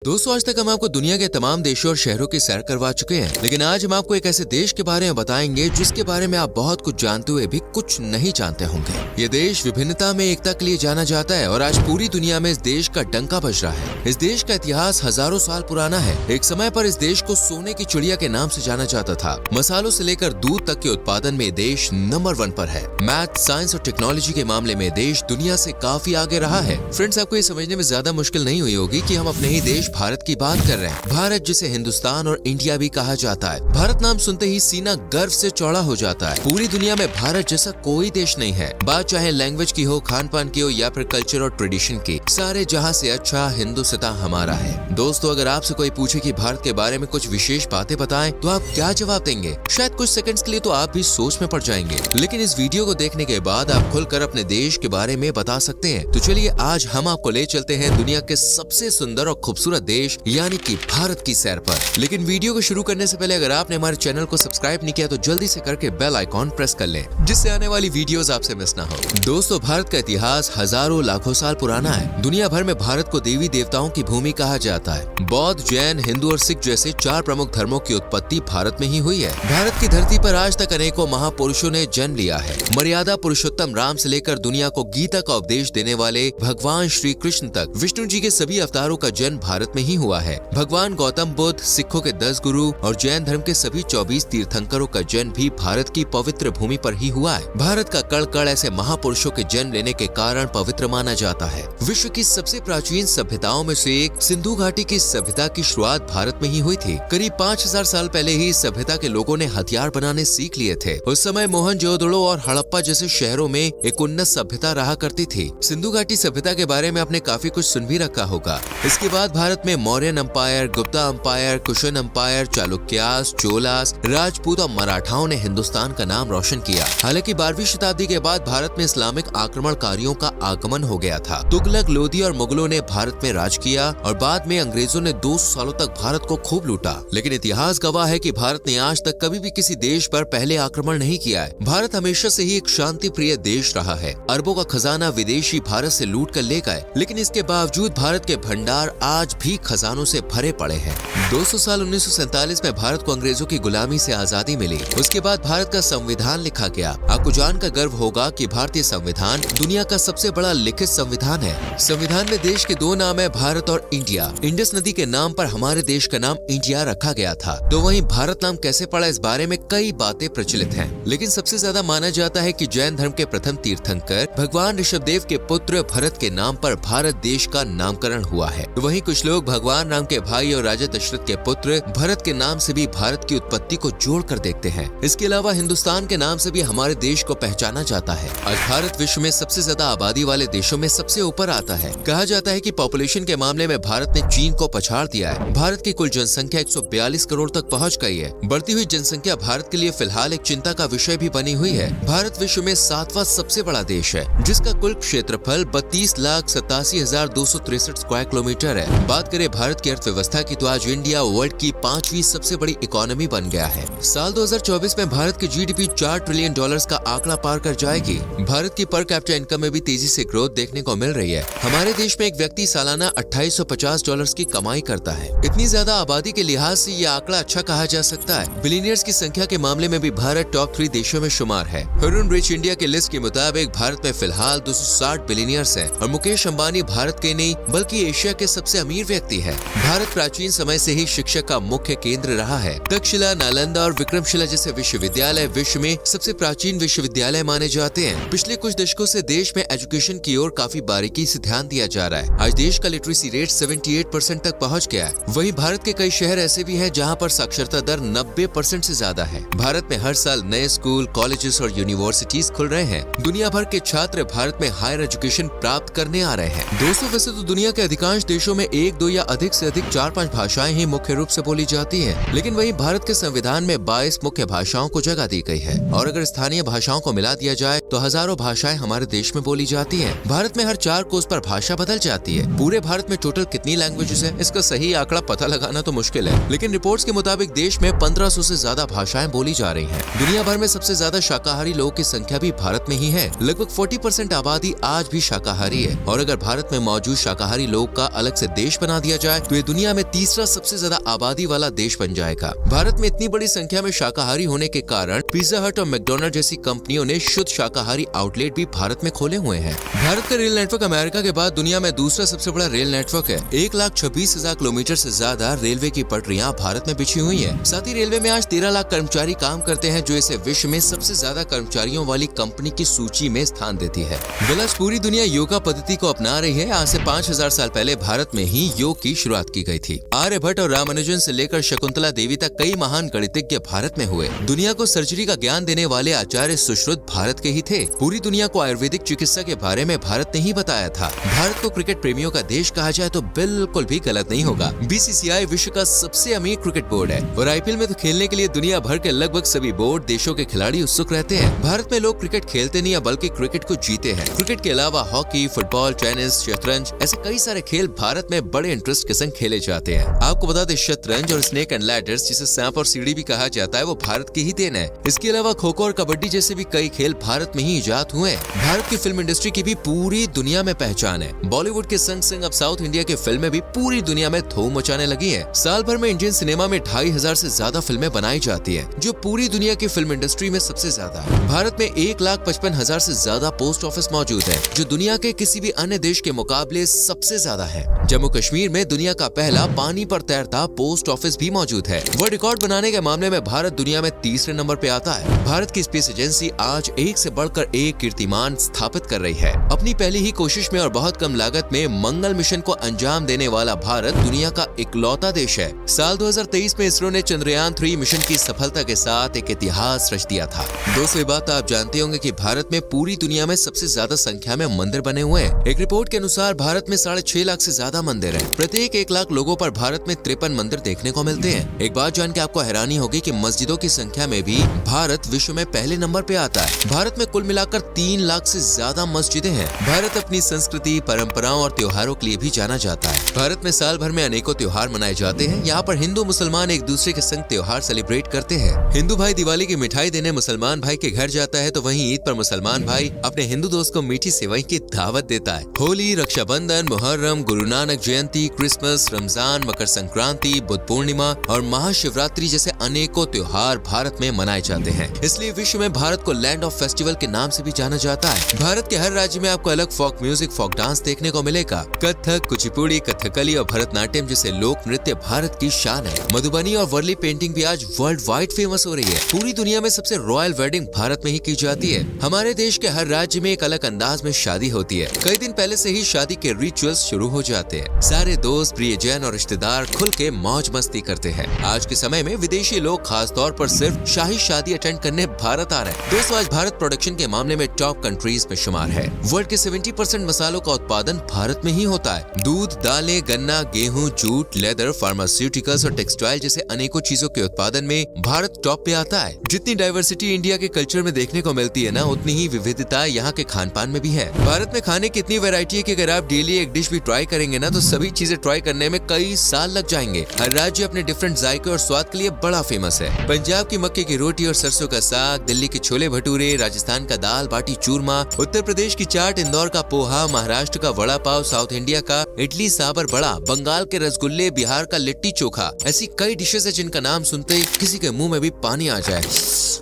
दोस्तों, आज तक हम आपको दुनिया के तमाम देशों और शहरों की सैर करवा चुके हैं, लेकिन आज हम आपको एक ऐसे देश के बारे में बताएंगे जिसके बारे में आप बहुत कुछ जानते हुए भी कुछ नहीं जानते होंगे। ये देश विभिन्नता में एकता के लिए जाना जाता है और आज पूरी दुनिया में इस देश का डंका बज रहा है। इस देश का इतिहास हजारों साल पुराना है। एक समय पर इस देश को सोने की चिड़िया के नाम से जाना जाता था। मसालों से लेकर दूध तक के उत्पादन में देश नंबर 1 पर है। मैथ, साइंस और टेक्नोलॉजी के मामले में देश दुनिया से काफी आगे रहा है। फ्रेंड्स, आपको ये समझने में ज्यादा मुश्किल नहीं हुई होगी कि हम अपने ही देश भारत की बात कर रहे हैं। भारत, जिसे हिंदुस्तान और इंडिया भी कहा जाता है। भारत नाम सुनते ही सीना गर्व से चौड़ा हो जाता है। पूरी दुनिया में भारत जैसा कोई देश नहीं है। बात चाहे लैंग्वेज की हो, खान पान की हो या फिर कल्चर और ट्रेडिशन की, सारे जहां से अच्छा हिंदुस्तान हमारा है। दोस्तों, अगर आपसे कोई पूछे कि भारत के बारे में कुछ विशेष बातें बताएं, तो आप क्या जवाब देंगे? शायद कुछ सेकंड्स के लिए तो आप भी सोच में पड़ जाएंगे, लेकिन इस वीडियो को देखने के बाद आप खुलकर अपने देश के बारे में बता सकते हैं। तो चलिए आज हम आपको ले चलते हैं दुनिया के सबसे सुंदर और खूबसूरत देश यानी कि भारत की सैर पर। लेकिन वीडियो को शुरू करने से पहले अगर आपने हमारे चैनल को सब्सक्राइब नहीं किया तो जल्दी से करके बेल आइकॉन प्रेस कर लें, जिससे आने वाली वीडियोस आपसे मिस ना हो। दोस्तों, भारत का इतिहास हजारों लाखों साल पुराना है। दुनिया भर में भारत को देवी देवताओं की भूमि कहा जाता है। बौद्ध, जैन, हिंदू और सिख जैसे 4 प्रमुख धर्मों की उत्पत्ति भारत में ही हुई है। भारत की धरती पर आज तक अनेकों महापुरुषों ने जन्म लिया है। मर्यादा पुरुषोत्तम राम से लेकर दुनिया को गीता का उपदेश देने वाले भगवान श्री कृष्ण तक विष्णु जी के सभी अवतारों का जन्म भारत में ही हुआ है। भगवान गौतम बुद्ध, सिखों के 10 गुरु और जैन धर्म के सभी 24 तीर्थंकरों का जन्म भी भारत की पवित्र भूमि पर ही हुआ है। भारत का कण कण ऐसे महापुरुषों के जन्म लेने के कारण पवित्र माना जाता है। विश्व की सबसे प्राचीन सभ्यताओं में से एक सिंधु घाटी की सभ्यता की शुरुआत भारत में ही हुई थी। करीब 5000 साल पहले ही इस सभ्यता के लोगों ने हथियार बनाने सीख लिए थे। उस समय मोहनजोदड़ो और हड़प्पा जैसे शहरों में एक उन्नत सभ्यता रहा करती थी। सिंधु घाटी सभ्यता के बारे में आपने काफी कुछ सुन भी रखा होगा। इसके बाद भारत में Mauryan umpire, Gupta umpire, cushion umpire, Chalukyas, Cholas, Rajput और मराठाओं ने हिंदुस्तान का नाम रोशन किया। हालांकि 12वीं शताब्दी के बाद भारत में इस्लामिक आक्रमणकारियों का आगमन हो गया था। तुगलक, लोधी और मुगलों ने भारत में राज किया और बाद में अंग्रेजों ने 200 सालों तक भारत को खूब लूटा। लेकिन इतिहास गवाह है कि भारत ने आज तक कभी भी किसी देश पर पहले आक्रमण नहीं किया है। भारत हमेशा से ही एक शांति प्रिय देश रहा है। अरबों का खजाना विदेशी भारत से लूट कर ले गए, लेकिन इसके बावजूद भारत के भंडार आज भी खजानों से भरे पड़े हैं। 200 साल 1947 में भारत को अंग्रेजों की गुलामी से आजादी मिली। उसके बाद भारत का संविधान लिखा गया। आपको जानकर गर्व होगा कि भारतीय संविधान दुनिया का सबसे बड़ा लिखित संविधान है। संविधान में देश के 2 नाम है, भारत और इंडिया। इंडस नदी के नाम पर हमारे देश का नाम इंडिया रखा गया था। तो वहीं भारत नाम कैसे पड़ा, इस बारे में कई बातें प्रचलित हैं। लेकिन सबसे ज्यादा माना जाता है कि जैन धर्म के प्रथम तीर्थंकर भगवान ऋषभदेव के पुत्र भरत के नाम पर भारत देश का नामकरण हुआ है। वहीं कुछ लोग भगवान राम के भाई और राजा दशरथ के पुत्र भरत के नाम से भी भारत की उत्पत्ति को जोड़ कर देखते हैं। इसके अलावा हिंदुस्तान के नाम से भी हमारे देश को पहचाना जाता है। आज भारत विश्व में सबसे ज्यादा आबादी वाले देशों में सबसे ऊपर आता है। कहा जाता है कि पॉपुलेशन के मामले में भारत ने चीन को पछाड़ दिया है। भारत की कुल जनसंख्या 142 करोड़ तक पहुँच गई है। बढ़ती हुई जनसंख्या भारत के लिए फिलहाल एक चिंता का विषय भी बनी हुई है। भारत विश्व में 7वां सबसे बड़ा देश है, जिसका कुल क्षेत्रफल 32,87,263 स्क्वायर किलोमीटर है। बात करें भारत की अर्थव्यवस्था की, तो आज इंडिया वर्ल्ड की 5वीं सबसे बड़ी इकोनॉमी बन गया है। साल 2024 में भारत की जीडीपी $4 ट्रिलियन का आंकड़ा पार कर जाएगी। भारत की पर कैपिटा इनकम में भी तेजी से ग्रोथ देखने को मिल रही है। हमारे देश में एक व्यक्ति सालाना $2850 की कमाई करता है। इतनी ज्यादा आबादी के लिहाज से ये आंकड़ा अच्छा कहा जा सकता है। बिलियनियर्स की संख्या के मामले में भी भारत टॉप 3 देशों में शुमार है। हुरुन रिच इंडिया की लिस्ट के मुताबिक भारत में फिलहाल 260 बिलियनियर्स हैं और मुकेश अंबानी भारत के नहीं बल्कि एशिया के सबसे अमीर व्यक्ति है। भारत प्राचीन समय से ही शिक्षा का मुख्य केंद्र रहा है। तक्षशिला, नालंदा और विक्रमशिला जैसे विश्वविद्यालय विश्व में सबसे प्राचीन विश्वविद्यालय माने जाते हैं। पिछले कुछ दशकों से देश में एजुकेशन की ओर काफी बारीकी से ध्यान दिया जा रहा है। आज देश का लिटरेसी रेट 78% तक पहुंच गया है। वहीं भारत के कई शहर ऐसे भी हैं जहां पर साक्षरता दर 90% से ज्यादा है। भारत में हर साल नए स्कूल, कॉलेजेस और यूनिवर्सिटीज खुल रहे हैं। दुनिया भर के छात्र भारत में हायर एजुकेशन प्राप्त करने आ रहे हैं। दोस्तों, वैसे तो दुनिया के अधिकांश देशों में 1, 2 या अधिक से अधिक 4-5 भाषाएं ही मुख्य रूप से बोली जाती हैं, लेकिन वहीं भारत के संविधान में 22 मुख्य भाषाओं को जगह दी गई है और अगर स्थानीय भाषाओं को मिला दिया जाए तो हजारों भाषाएं हमारे देश में बोली जाती हैं। भारत में हर 4 कोस पर भाषा बदल जाती है। पूरे भारत में टोटल कितनी लैंग्वेजेस है, इसका सही आंकड़ा पता लगाना तो मुश्किल है, लेकिन रिपोर्ट्स के मुताबिक देश में 1500 से ज्यादा भाषाएं बोली जा रही हैं। दुनिया भर में सबसे ज्यादा शाकाहारी लोगों की संख्या भी भारत में ही है। लगभग 40% आबादी आज भी शाकाहारी है और अगर भारत में मौजूद शाकाहारी लोग का अलग से देश बना दिया जाए तो ये दुनिया में तीसरा सबसे ज्यादा आबादी वाला देश बन जाएगा। भारत में इतनी बड़ी संख्या में शाकाहारी होने के कारण पिज्जा हट और मैकडॉनल्ड जैसी कंपनियों ने शुद्ध शाकाहारी आउटलेट भी भारत में खोले हुए हैं। भारत का रेल नेटवर्क अमेरिका के बाद दुनिया में दूसरा सबसे बड़ा रेल नेटवर्क है। 1,26,000 किलोमीटर से ज्यादा रेलवे की पटरियां भारत में बिछी हुई हैं। साथ ही रेलवे में आज 13 लाख कर्मचारी काम करते हैं, जो इसे विश्व में सबसे ज्यादा कर्मचारियों वाली कंपनी की सूची में स्थान देती है। आज पूरी दुनिया योगा पद्धति को अपना रही है। आज से 5000 साल पहले भारत में ही योग की शुरुआत की गई थी। आर्यभट्ट और रामानुजन से लेकर शकुंतला देवी तक कई महान गणितज्ञ भारत में हुए। दुनिया को सर्जरी का ज्ञान देने वाले आचार्य सुश्रुत भारत के ही थे। पूरी दुनिया को आयुर्वेदिक चिकित्सा के बारे में भारत ने ही बताया था। भारत को क्रिकेट प्रेमियों का देश कहा जाए तो बिल्कुल भी गलत नहीं होगा। बीसीसीआई विश्व का सबसे अमीर क्रिकेट बोर्ड है और आईपीएल में तो खेलने के लिए दुनिया भर के लगभग सभी बोर्ड देशों के खिलाड़ी उत्सुक रहते हैं। भारत में लोग क्रिकेट खेलते नहीं बल्कि क्रिकेट को जीते हैं। क्रिकेट के अलावा हॉकी, फुटबॉल, टेनिस, शतरंज ऐसे कई सारे खेल भारत में बड़े इंटरेस्ट के संग खेले जाते हैं। आपको बता दें, शतरंज और स्नेक एंड लैडर्स जिसे सांप और सीढ़ी भी कहा जाता है वो भारत की ही देन है। इसके अलावा खो खो और कबड्डी जैसे भी कई खेल भारत में ही इजाद हुए हैं। भारत की फिल्म इंडस्ट्री की भी पूरी दुनिया में पहचान है। बॉलीवुड के संग संग अब साउथ इंडिया की फिल्में भी पूरी दुनिया में धूम मचाने लगी हैं। साल भर में इंडियन सिनेमा में 2500 से ज्यादा फिल्में बनाई जाती है, जो पूरी दुनिया की फिल्म इंडस्ट्री में सबसे ज्यादा है। भारत में 1,55,000 से ज्यादा पोस्ट ऑफिस मौजूद है, जो दुनिया के किसी भी अन्य देश के मुकाबले सबसे ज्यादा है। जम्मू कश्मीर में दुनिया का पहला पानी पर तैरता पोस्ट ऑफिस भी मौजूद है। वर्ल्ड रिकॉर्ड बनाने के मामले में भारत दुनिया में तीसरे नंबर पे आता है। भारत की स्पेस एजेंसी आज एक से बढ़कर एक कीर्तिमान स्थापित कर रही है। अपनी पहली ही कोशिश में और बहुत कम लागत में मंगल मिशन को अंजाम देने वाला भारत दुनिया का इकलौता देश है। साल 2023 में इसरो ने चंद्रयान 3 मिशन की सफलता के साथ एक इतिहास रच दिया था। दोस्तों, ये बात आप जानते होंगे कि भारत में पूरी दुनिया में सबसे ज्यादा संख्या में मंदिर बने हुए हैं। एक रिपोर्ट के अनुसार भारत में 6.5 लाख से ज्यादा मंदिर हैं। प्रत्येक 1 लाख लोगों पर भारत में 53 मंदिर देखने को मिलते हैं। एक बात जान के आपको हैरानी होगी कि मस्जिदों की संख्या में भी भारत विश्व में पहले नंबर पे आता है। भारत में कुल मिलाकर 3 लाख से ज्यादा मस्जिदें हैं। भारत अपनी संस्कृति, परंपराओं और त्योहारों के लिए भी जाना जाता है। भारत में साल भर में अनेकों त्योहार मनाए जाते हैं। यहाँ पर हिंदू मुसलमान एक दूसरे के संग त्योहार सेलिब्रेट करते हैं। हिंदू भाई दिवाली की मिठाई देने मुसलमान भाई के घर जाता है, तो वहीं ईद पर मुसलमान भाई अपने हिंदू दोस्त को मीठी सेवई की दावत देता है। होली, रक्षाबंधन, मुहर्रम, गुरु नानक जयंती, क्रिसमस, रमजान, मकर संक्रांति, बुद्ध पूर्णिमा और महाशिवरात्रि जैसे अनेकों त्योहार भारत में मनाए जाते हैं। इसलिए विश्व में भारत को लैंड ऑफ फेस्टिवल के नाम से भी जाना जाता है। भारत के हर राज्य में आपको अलग फोक म्यूजिक, फोक डांस देखने को मिलेगा। कथक, कुचिपुड़ी, कथकली और भरतनाट्यम जैसे लोक नृत्य भारत की शान है। मधुबनी और वर्ली पेंटिंग भी आज वर्ल्ड वाइड फेमस हो रही है। पूरी दुनिया में सबसे रॉयल वेडिंग भारत में ही की जाती है। हमारे देश के हर राज्य में एक अलग अंदाज में शादी होती है। कई दिन पहले से ही शादी के रिचुअल्स शुरू हो जाते हैं। सारे दोस्त, प्रियजन और रिश्तेदार खुल के मौज मस्ती करते हैं। आज के समय में विदेशी लोग खास तौर पर सिर्फ शाही शादी अटेंड करने भारत आ रहे हैं। दोस्तों, आज भारत प्रोडक्शन के मामले में टॉप कंट्रीज में शुमार है। वर्ल्ड के 70% मसालों का उत्पादन भारत में ही होता है। दूध, दालें, गन्ना, गेहूं, जूट, लेदर, फार्मास्यूटिकल्स और टेक्सटाइल जैसे अनेकों चीजों के उत्पादन में भारत टॉप पे आता है। जितनी डाइवर्सिटी इंडिया के कल्चर में देखने को मिलती है ना, उतनी ही विविधता यहाँ के खान पान में भी है। भारत में खाने की इतनी वैरायटी है कि अगर आप डेली एक डिश भी ट्राई करेंगे ना, तो सभी चीजें ट्राई करने में कई साल लग जाएंगे। हर राज्य अपने डिफरेंट जायके और स्वाद के लिए बड़ा फेमस है। पंजाब की मक्के की रोटी और सरसों का साग, दिल्ली के छोले भटूरे, राजस्थान का दाल बाटी चूरमा, उत्तर प्रदेश की चाट, इंदौर का पोहा, महाराष्ट्र का वड़ा पाव, साउथ इंडिया का इडली सांभर बड़ा, बंगाल के रसगुल्ले, बिहार का लिट्टी चोखा, ऐसी कई डिशेज है जिनका नाम सुनते ही किसी के मुंह में भी पानी आ जाए।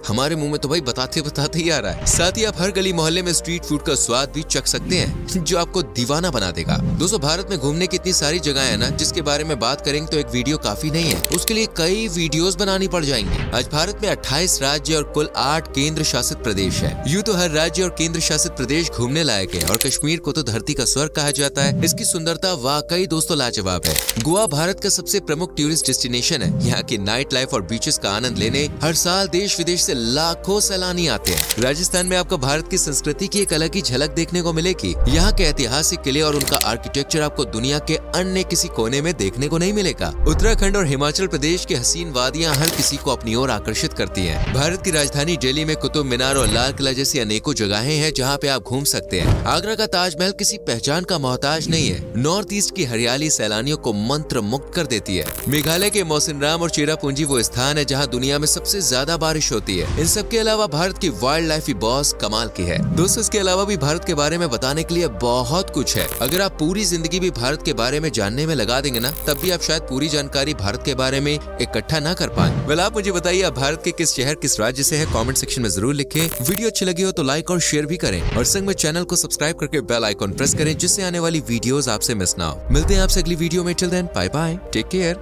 हमारे मुंह में तो भाई बताते बताते ही आ रहा है। साथ ही आप हर गली मोहल्ले में स्ट्रीट फूड का स्वाद भी चख सकते हैं, जो आपको दीवाना बना देगा। दोस्तों, भारत में घूमने की इतनी सारी जगह है ना, जिसके बारे में बात करेंगे तो एक वीडियो काफी नहीं है, उसके लिए कई वीडियोस बनानी पड़ जाएंगी। आज भारत में 28 राज्य और कुल 8 केंद्र शासित प्रदेश है। यूँ तो हर राज्य और केंद्र शासित प्रदेश घूमने लायक है और कश्मीर को तो धरती का स्वर्ग कहा जाता है। इसकी सुंदरता वाकई दोस्तों लाजवाब है। गोवा भारत का सबसे प्रमुख टूरिस्ट डेस्टिनेशन है। यहाँ की नाइट लाइफ और बीचेस का आनंद लेने हर साल देश विदेश से लाखों सैलानी आते हैं। राजस्थान में आपको भारत की संस्कृति की एक अलग ही झलक देखने को मिलेगी। यहाँ के ऐतिहासिक किले और उनका आर्किटेक्चर आपको दुनिया के अन्य किसी कोने में देखने को नहीं मिलेगा। का। उत्तराखंड और हिमाचल प्रदेश की हसीन वादियां हर किसी को अपनी ओर आकर्षित करती हैं। भारत की राजधानी दिल्ली में कुतुब मीनार और लाल किला जैसी अनेकों जगहें हैं जहां पे आप घूम सकते हैं। आगरा का ताजमहल किसी पहचान का मोहताज नहीं है। नॉर्थ ईस्ट की हरियाली सैलानियों को मंत्र मुक्त कर देती है। मेघालय के मौसिनराम और चेरापूंजी वो स्थान है जहां दुनिया में सबसे ज्यादा बारिश होती है। इन सब के अलावा भारत की वाइल्ड लाइफ भी बहुत कमाल की है। दोस्तों, इसके अलावा भी भारत के बारे में बताने के लिए बहुत कुछ है। अगर आप पूरी जिंदगी भी भारत के बारे में जानने में लगा देंगे ना, तब भी आप शायद पूरी जानकारी भारत के बारे में इकट्ठा ना कर पाए। वेल, आप मुझे बताइए आप भारत के किस शहर किस राज्य से है, कमेंट सेक्शन में जरूर लिखें। वीडियो अच्छी लगी हो तो लाइक और शेयर भी करें और संग में चैनल को सब्सक्राइब करके बेल आइकॉन प्रेस करें जिससे आने वाली वीडियोस आपसे मिस ना हो। मिलते हैं आपसे अगली वीडियो में। Till then bye bye, take care.